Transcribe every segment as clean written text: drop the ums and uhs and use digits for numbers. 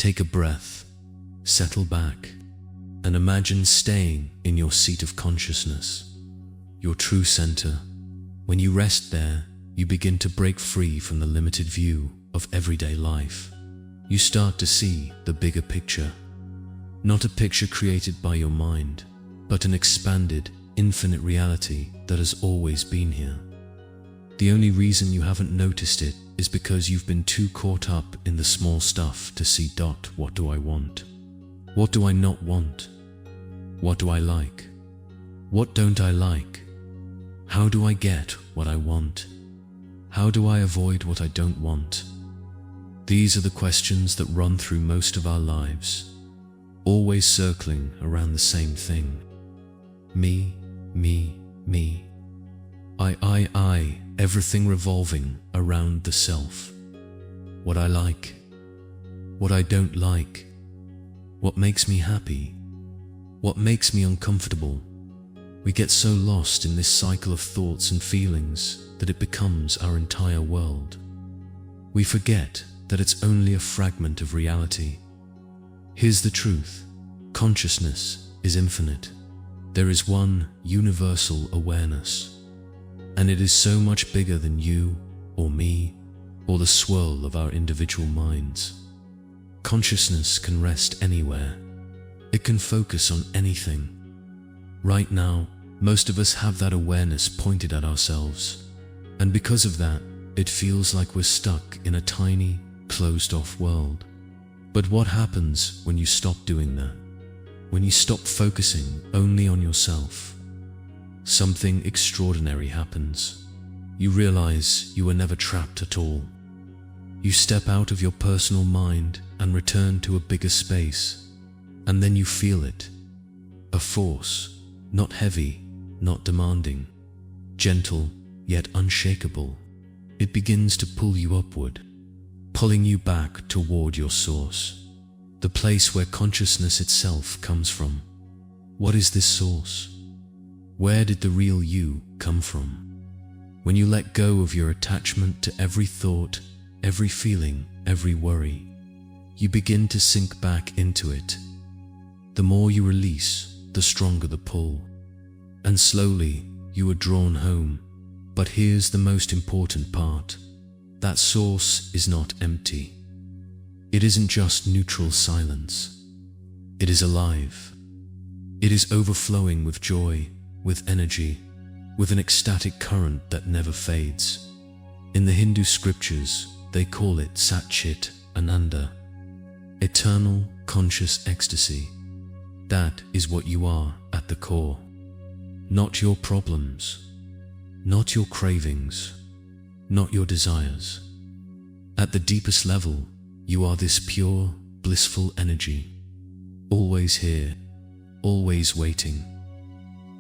Take a breath, settle back, and imagine staying in your seat of consciousness, your true center. When you rest there, you begin to break free from the limited view of everyday life. You start to see the bigger picture, not a picture created by your mind, but an expanded, infinite reality that has always been here. The only reason you haven't noticed it is because you've been too caught up in the small stuff to see. What do I want? What do I not want? What do I like? What don't I like? How do I get what I want? How do I avoid what I don't want? These are the questions that run through most of our lives, always circling around the same thing. Me, me, me. I, everything revolving around the self. What I like, what I don't like, what makes me happy, what makes me uncomfortable. We get so lost in this cycle of thoughts and feelings that it becomes our entire world. We forget that it's only a fragment of reality. Here's the truth: consciousness is infinite. There is one universal awareness, and it is so much bigger than you or me or the swirl of our individual minds. Consciousness can rest anywhere. It can focus on anything. Right now, most of us have that awareness pointed at ourselves, and because of that, it feels like we're stuck in a tiny, closed-off world. But what happens when you stop doing that? When you stop focusing only on yourself? Something extraordinary happens. You realize you were never trapped at all. You step out of your personal mind and return to a bigger space, and then you feel it. A force, not heavy, not demanding, gentle yet unshakable. It begins to pull you upward, pulling you back toward your source, the place where consciousness itself comes from. What is this source? Where did the real you come from? When you let go of your attachment to every thought, every feeling, every worry, you begin to sink back into it. The more you release, the stronger the pull, and slowly you are drawn home. But here's the most important part: that source is not empty. It isn't just neutral silence. It is alive. It is overflowing with joy, with energy, with an ecstatic current that never fades. In the Hindu scriptures, they call it Sat Chit Ananda, eternal conscious ecstasy. That is what you are at the core. Not your problems, not your cravings, not your desires. At the deepest level, you are this pure, blissful energy, always here, always waiting.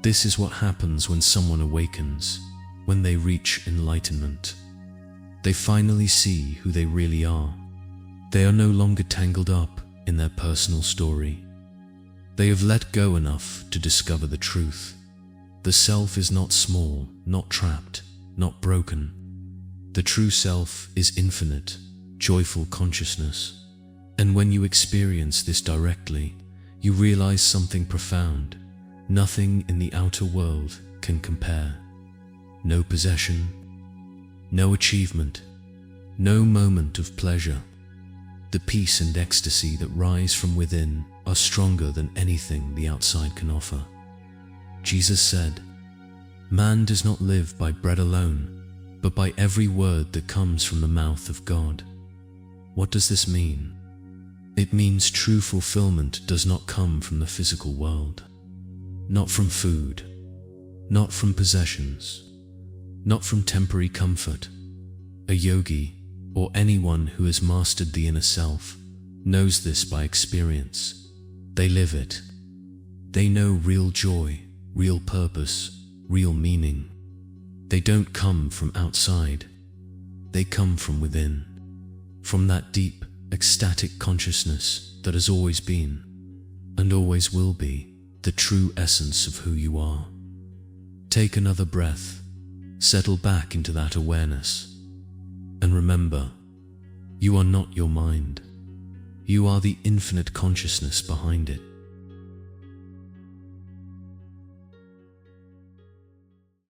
This is what happens when someone awakens, when they reach enlightenment. They finally see who they really are. They are no longer tangled up in their personal story. They have let go enough to discover the truth. The self is not small, not trapped, not broken. The true self is infinite, joyful consciousness. And when you experience this directly, you realize something profound. Nothing in the outer world can compare. No possession, no achievement, no moment of pleasure. The peace and ecstasy that rise from within are stronger than anything the outside can offer. Jesus said, "Man does not live by bread alone, but by every word that comes from the mouth of God." What does this mean? It means true fulfillment does not come from the physical world. Not from food, not from possessions, not from temporary comfort. A yogi, or anyone who has mastered the inner self, knows this by experience. They live it. They know real joy, real purpose, real meaning. They don't come from outside. They come from within, from that deep, ecstatic consciousness that has always been, and always will be, the true essence of who you are. Take another breath, settle back into that awareness, and remember, you are not your mind. You are the infinite consciousness behind it.